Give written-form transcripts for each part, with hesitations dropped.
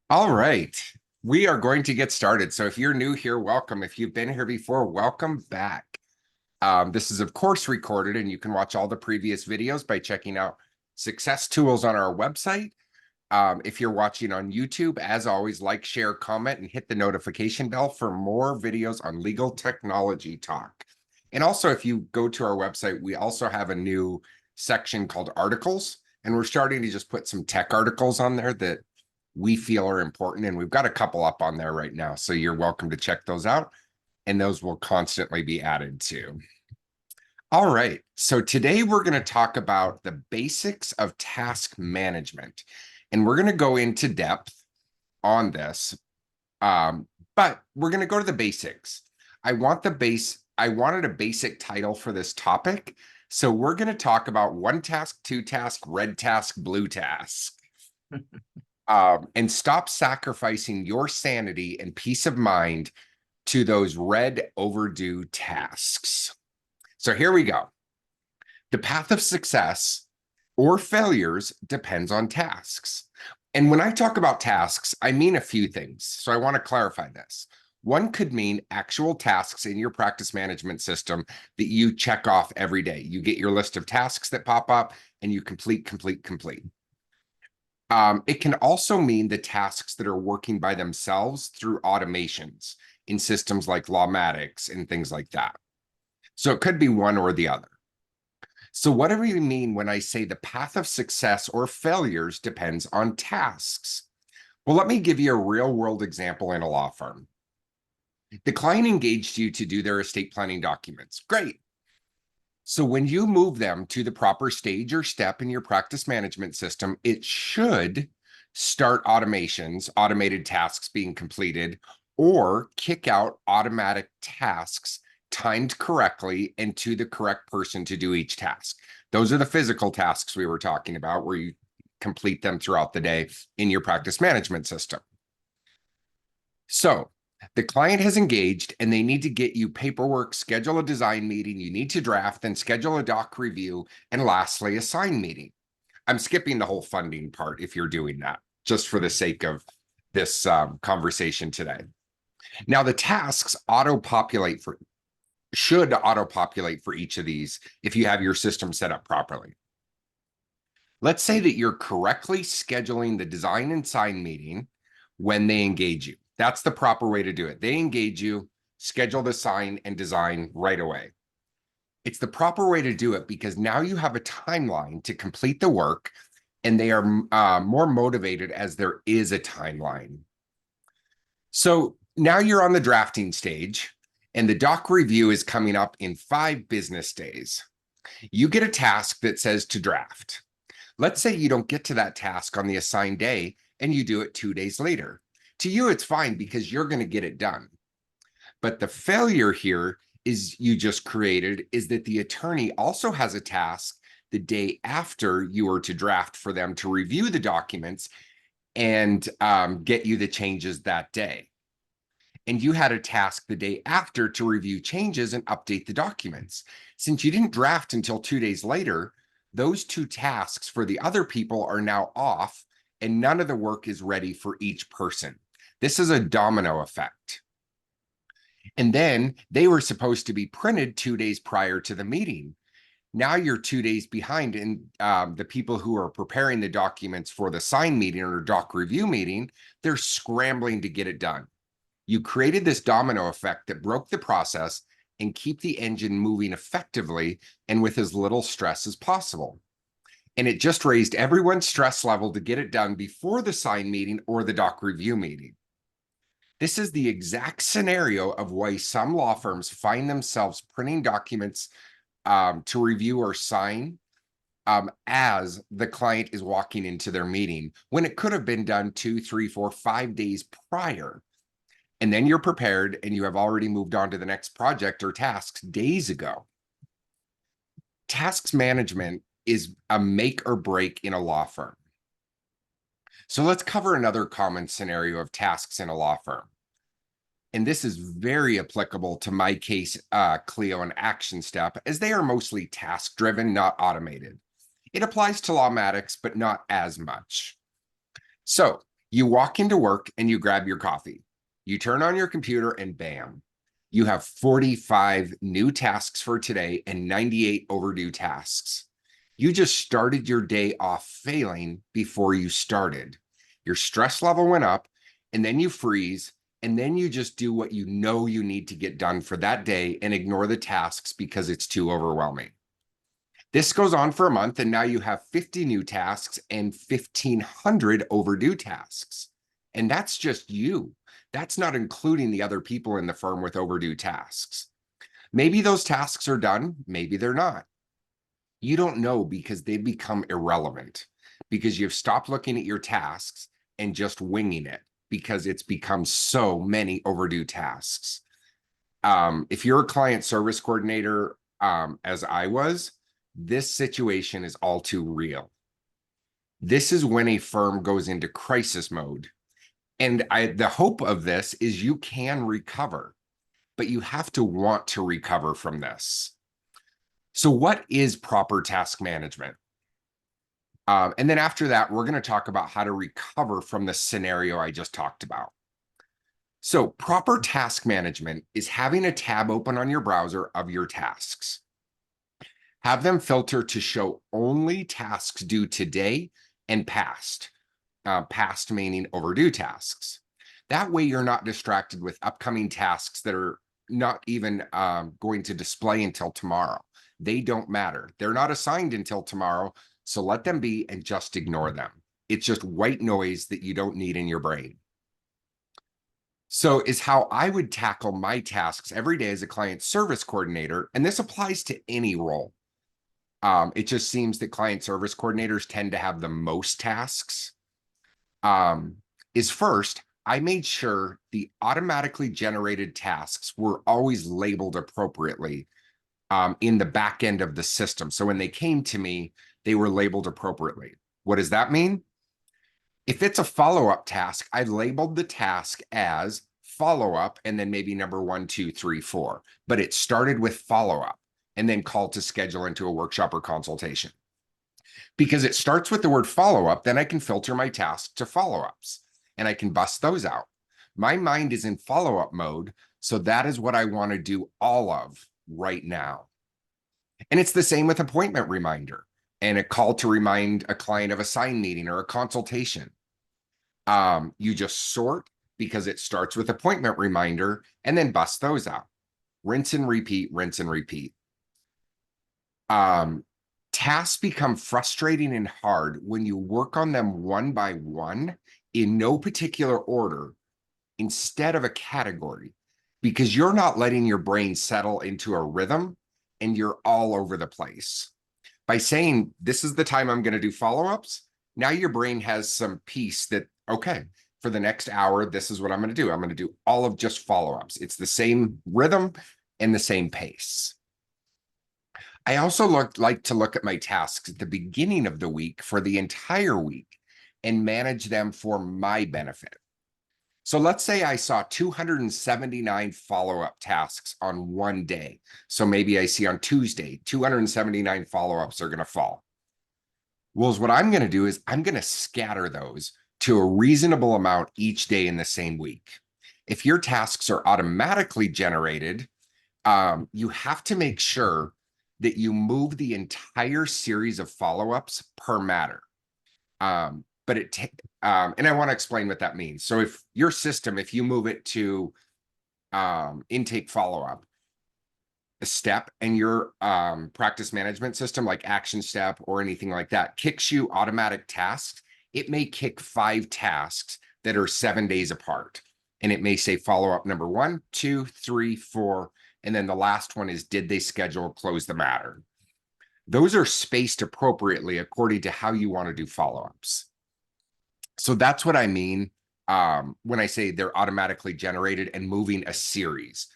All right, we are going to get started. So if you're new here, welcome. If you've been here before, welcome back. This is, of course, recorded, and you can watch all the previous videos by checking out success tools on our website. If you're watching on YouTube, as always, like, share, comment, and hit the notification bell for more videos on legal technology talk. And also, if you go to our website, we also have a new section called articles, and we're starting to just put some tech articles on there that we feel are important. And we've got a couple up on there right now. So you're welcome to check those out. And those will constantly be added to. All right. So today we're going to talk about the basics of task management. And we're going to go into depth on this. But we're going to go to the basics. I wanted a basic title for this topic. So we're going to talk about one task, two task, red task, blue task. And stop sacrificing your sanity and peace of mind to those red overdue tasks. So here we go. The path of success or failures depends on tasks. And when I talk about tasks, I mean a few things. So I want to clarify this. One could mean actual tasks in your practice management system that you check off every day. You get your list of tasks that pop up and you complete. It can also mean the tasks that are working by themselves through automations in systems like Lawmatics and things like that. So it could be one or the other. So what do we mean when I say the path of success or failures depends on tasks? Well, let me give you a real world example in a law firm. The client engaged you to do their estate planning documents. Great. So when you move them to the proper stage or step in your practice management system, it should start automations, automated tasks being completed, or kick out automatic tasks timed correctly and to the correct person to do each task. Those are the physical tasks we were talking about, where you complete them throughout the day in your practice management system. So the client has engaged and they need to get you paperwork, schedule a design meeting, you need to draft and schedule a doc review, and lastly, a sign meeting. I'm skipping the whole funding part if you're doing that, just for the sake of this conversation today. Now, the tasks should auto-populate for each of these if you have your system set up properly. Let's say that you're correctly scheduling the design and sign meeting when they engage you. That's the proper way to do it. They engage you, schedule the sign and design right away. It's the proper way to do it because now you have a timeline to complete the work and they are more motivated as there is a timeline. So now you're on the drafting stage and the doc review is coming up in 5 business days. You get a task that says to draft. Let's say you don't get to that task on the assigned day and you do it 2 days later. To you, it's fine because you're going to get it done. But the failure here is you just created is that the attorney also has a task the day after you are to draft for them to review the documents and get you the changes that day. And you had a task the day after to review changes and update the documents. Since you didn't draft until 2 days later, those 2 tasks for the other people are now off and none of the work is ready for each person. This is a domino effect. And then they were supposed to be printed 2 days prior to the meeting. Now you're 2 days behind, and the people who are preparing the documents for the sign meeting or doc review meeting, they're scrambling to get it done. You created this domino effect that broke the process and keep the engine moving effectively and with as little stress as possible. And it just raised everyone's stress level to get it done before the sign meeting or the doc review meeting. This is the exact scenario of why some law firms find themselves printing documents to review or sign as the client is walking into their meeting, when it could have been done 2, 3, 4, 5 days prior. And then you're prepared and you have already moved on to the next project or tasks days ago. Tasks management is a make or break in a law firm. So let's cover another common scenario of tasks in a law firm. And this is very applicable to MyCase, Clio, and Actionstep, as they are mostly task-driven, not automated. It applies to Lawmatics, but not as much. So You walk into work and you grab your coffee. You turn on your computer and bam, you have 45 new tasks for today and 98 overdue tasks. You just started your day off failing before you started. Your stress level went up, and then you freeze, and then you just do what you know you need to get done for that day and ignore the tasks because it's too overwhelming. This goes on for a month, and now you have 50 new tasks and 1,500 overdue tasks. And that's just you. That's not including the other people in the firm with overdue tasks. Maybe those tasks are done, maybe they're not. You don't know because they become irrelevant, because you've stopped looking at your tasks and just winging it because it's become so many overdue tasks. If you're a client service coordinator, as I was, this situation is all too real. This is when a firm goes into crisis mode. And the hope of this is you can recover, but you have to want to recover from this. So what is proper task management? And then after that, we're going to talk about how to recover from the scenario I just talked about. So proper task management is having a tab open on your browser of your tasks. Have them filter to show only tasks due today and past. Past meaning overdue tasks. That way you're not distracted with upcoming tasks that are not even going to display until tomorrow. They don't matter. They're not assigned until tomorrow, so let them be and just ignore them. It's just white noise that you don't need in your brain. So is how I would tackle my tasks every day as a client service coordinator, and this applies to any role. It just seems that client service coordinators tend to have the most tasks. Is first, I made sure the automatically generated tasks were always labeled appropriately in the back end of the system. So when they came to me, they were labeled appropriately. What does that mean? If it's a follow-up task, I labeled the task as follow-up and then maybe number 1, 2, 3, 4. But it started with follow-up and then called to schedule into a workshop or consultation. Because it starts with the word follow-up, then I can filter my tasks to follow-ups and I can bust those out. My mind is in follow-up mode, so that is what I want to do all of right now. And it's the same with appointment reminder and a call to remind a client of a sign meeting or a consultation. You just sort because it starts with appointment reminder and then bust those out. Rinse and repeat, rinse and repeat. Tasks become frustrating and hard when you work on them one by one in no particular order instead of a category, because you're not letting your brain settle into a rhythm and you're all over the place. By saying, this is the time I'm going to do follow-ups, now your brain has some peace that, okay, for the next hour, this is what I'm going to do. I'm going to do all of just follow-ups. It's the same rhythm and the same pace. I also like to look at my tasks at the beginning of the week for the entire week and manage them for my benefit. So let's say I saw 279 follow-up tasks on one day. So maybe I see on Tuesday, 279 follow-ups are going to fall. Well, what I'm going to do is I'm going to scatter those to a reasonable amount each day in the same week. If your tasks are automatically generated, you have to make sure that you move the entire series of follow-ups per matter. And I want to explain what that means. So if your system, if you move it to intake follow-up, a step, and your practice management system like Actionstep or anything like that kicks you automatic tasks, it may kick 5 tasks that are 7 days apart. And it may say follow-up number 1, 2, 3, 4. And then the last one is, did they schedule close the matter? Those are spaced appropriately according to how you want to do follow-ups. So that's what I mean when I say they're automatically generated and moving a series.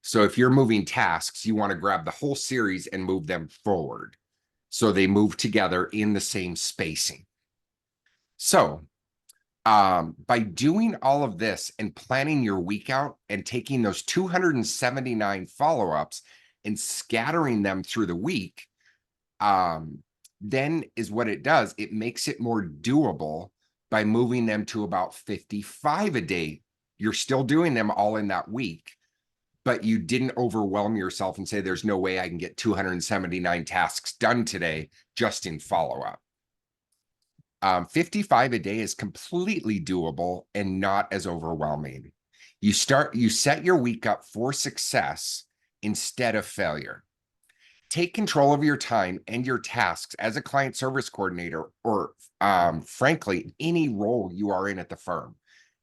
So if you're moving tasks, you want to grab the whole series and move them forward. So they move together in the same spacing. So by doing all of this and planning your week out and taking those 279 follow-ups and scattering them through the week, then is what it does. It makes it more doable by moving them to about 55 a day. You're still doing them all in that week, but you didn't overwhelm yourself and say, there's no way I can get 279 tasks done today just in follow-up. 55 a day is completely doable and not as overwhelming. You set your week up for success instead of failure. Take control of your time and your tasks as a client service coordinator, or frankly, any role you are in at the firm.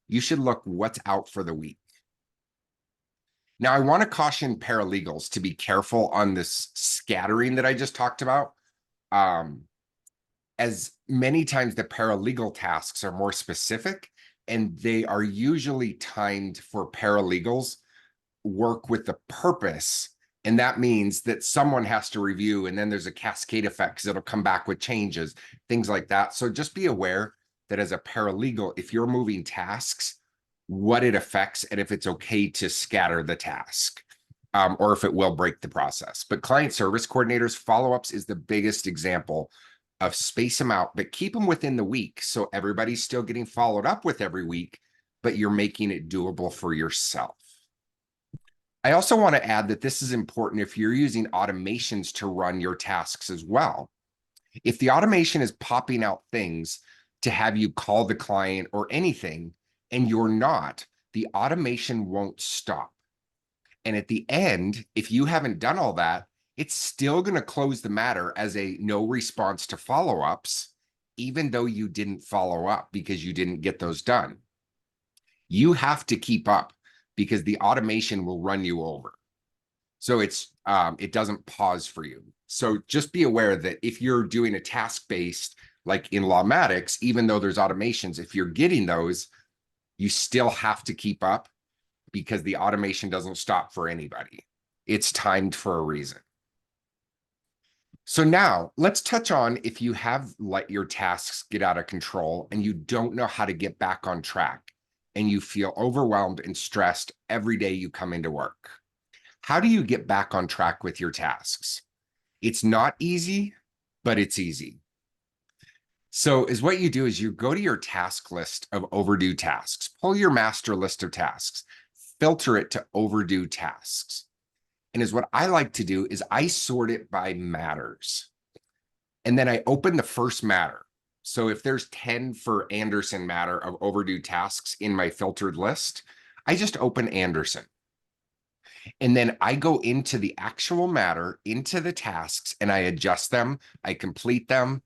You should look what's out for the week. Now, I want to caution paralegals to be careful on this scattering that I just talked about. As many times the paralegal tasks are more specific, and they are usually timed for paralegals work with the purpose. And that means that someone has to review, and then there's a cascade effect because it'll come back with changes, things like that. So just be aware that as a paralegal, if you're moving tasks, what it affects and if it's okay to scatter the task, or if it will break the process. But client service coordinators, follow-ups is the biggest example of space them out, but keep them within the week. So everybody's still getting followed up with every week, but you're making it doable for yourself. I also want to add that this is important if you're using automations to run your tasks as well. If the automation is popping out things to have you call the client or anything, and you're not, the automation won't stop. And at the end, if you haven't done all that, it's still going to close the matter as a no response to follow-ups, even though you didn't follow up because you didn't get those done. You have to keep up because the automation will run you over. So it doesn't pause for you. So just be aware that if you're doing a task-based, like in Lawmatics, even though there's automations, if you're getting those, you still have to keep up because the automation doesn't stop for anybody. It's timed for a reason. So now let's touch on if you have let your tasks get out of control and you don't know how to get back on track and you feel overwhelmed and stressed every day you come into work. How do you get back on track with your tasks? It's not easy, but it's easy. So is what you do is you go to your task list of overdue tasks, pull your master list of tasks, filter it to overdue tasks. And is what I like to do is I sort it by matters. And then I open the first matter. So if there's 10 for Anderson matter of overdue tasks in my filtered list, I just open Anderson. And then I go into the actual matter, into the tasks, and I adjust them. I complete them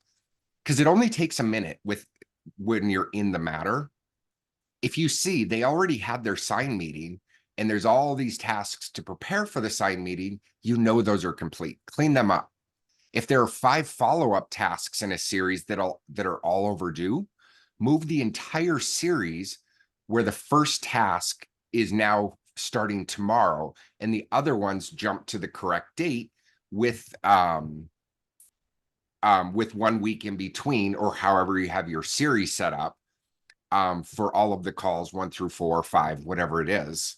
because it only takes a minute when you're in the matter. If you see they already had their sign meeting and there's all these tasks to prepare for the sign meeting, you know those are complete. Clean them up. If there are 5 follow-up tasks in a series that are all overdue, move the entire series where the first task is now starting tomorrow and the other ones jump to the correct date with 1 week in between, or however you have your series set up for all of the calls 1 through 4 or 5, whatever it is.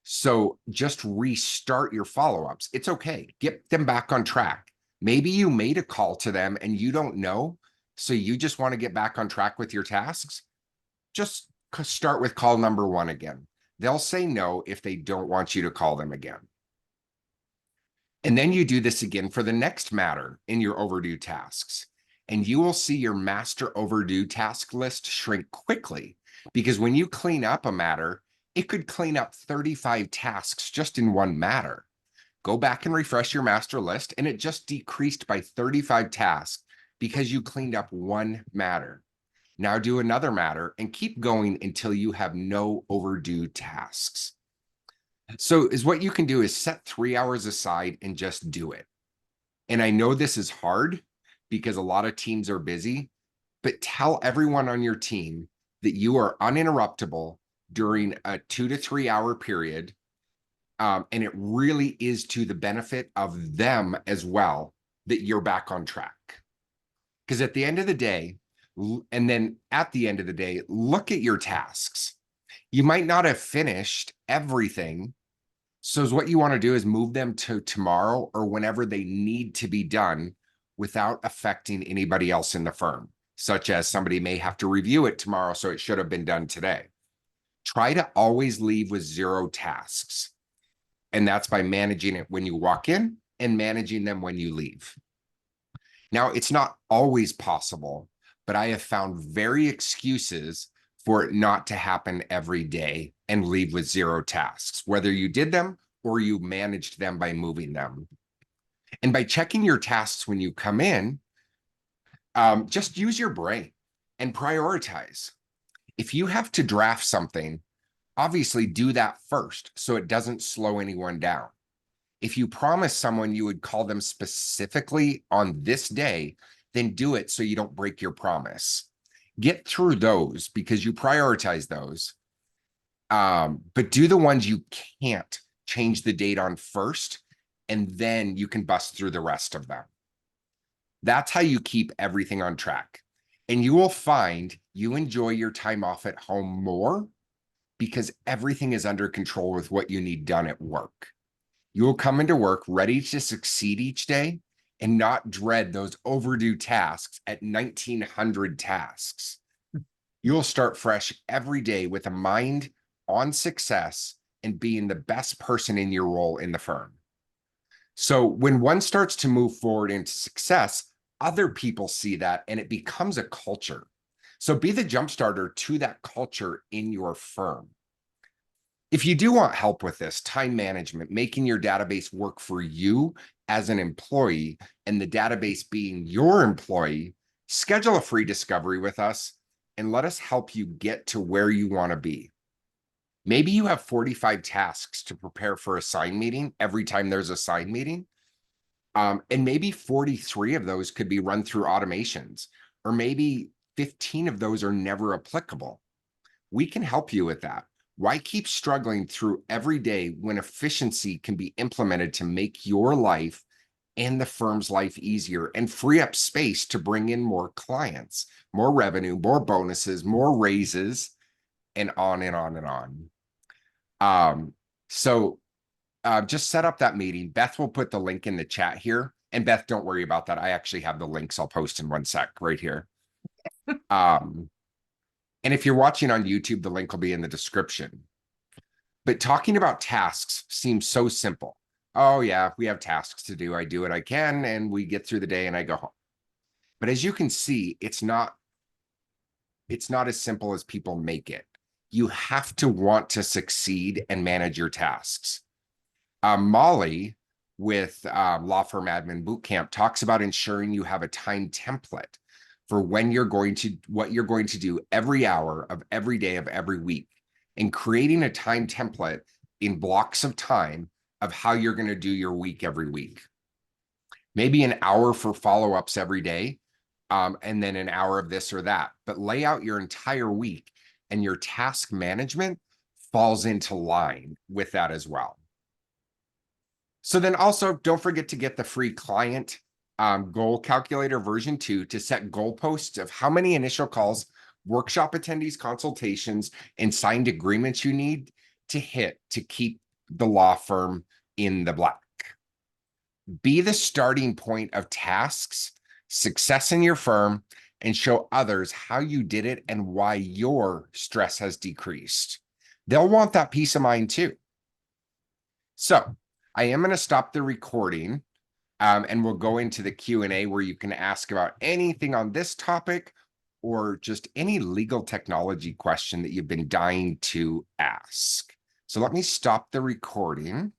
So just restart your follow-ups. It's okay. Get them back on track. Maybe you made a call to them and you don't know, so you just want to get back on track with your tasks. Just start with call number 1 again. They'll say no if they don't want you to call them again. And then you do this again for the next matter in your overdue tasks. And you will see your master overdue task list shrink quickly, because when you clean up a matter, it could clean up 35 tasks just in one matter. Go back and refresh your master list, and it just decreased by 35 tasks because you cleaned up one matter. Now do another matter and keep going until you have no overdue tasks. So what you can do is set 3 hours aside and just do it. And I know this is hard because a lot of teams are busy, but tell everyone on your team that you are uninterruptible during a 2 to 3 hour period. And it really is to the benefit of them as well that you're back on track. Because at the end of the day, and then at the end of the day, look at your tasks. You might not have finished everything. So what you want to do is move them to tomorrow or whenever they need to be done without affecting anybody else in the firm. such as somebody may have to review it tomorrow, so it should have been done today. Try to always leave with 0 tasks. And that's by managing it when you walk in and managing them when you leave. Now, it's not always possible, but I have found very excuses for it not to happen every day and leave with 0 tasks, whether you did them or you managed them by moving them. And by checking your tasks when you come in, just use your brain and prioritize. If you have to draft something, obviously do that first so it doesn't slow anyone down. If you promise someone you would call them specifically on this day, then do it so you don't break your promise. Get through those because you prioritize those. But do the ones you can't change the date on first, and then you can bust through the rest of them. That's how you keep everything on track. And you will find you enjoy your time off at home more because everything is under control with what you need done at work. You will come into work ready to succeed each day and not dread those overdue tasks at 1,900 tasks. You'll start fresh every day with a mind on success and being the best person in your role in the firm. So when one starts to move forward into success, other people see that and it becomes a culture. So be the jump starter to that culture in your firm. If you do want help with this, time management, making your database work for you as an employee and the database being your employee, schedule a free discovery with us and let us help you get to where you want to be. Maybe you have 45 tasks to prepare for a sign meeting every time there's a sign meeting. And maybe 43 of those could be run through automations, or maybe 15 of those are never applicable. We can help you with that. Why keep struggling through every day when efficiency can be implemented to make your life and the firm's life easier and free up space to bring in more clients, more revenue, more bonuses, more raises, and on and on and on. Just set up that meeting. Beth will put the link in the chat here. And Beth, don't worry about that. I actually have the links I'll post in one sec right here. And if you're watching on YouTube, the link will be in the description. But talking about tasks seems so simple. Oh yeah, we have tasks to do. I do what I can and we get through the day and I go home. But as you can see, it's not as simple as people make it. You have to want to succeed and manage your tasks. Molly with Law Firm Admin Bootcamp talks about ensuring you have a time template for what you're going to do every hour of every day of every week, and creating a time template in blocks of time of how you're going to do your week every week. Maybe an hour for follow-ups every day, and then an hour of this or that, but lay out your entire week and your task management falls into line with that as well. So then also don't forget to get the free client goal calculator version 2 to set goalposts of how many initial calls, workshop attendees, consultations, and signed agreements you need to hit to keep the law firm in the black. Be the starting point of tasks, success in your firm, and show others how you did it and why your stress has decreased. They'll want that peace of mind too. So I am going to stop the recording and we'll go into the Q&A where you can ask about anything on this topic or just any legal technology question that you've been dying to ask. So let me stop the recording.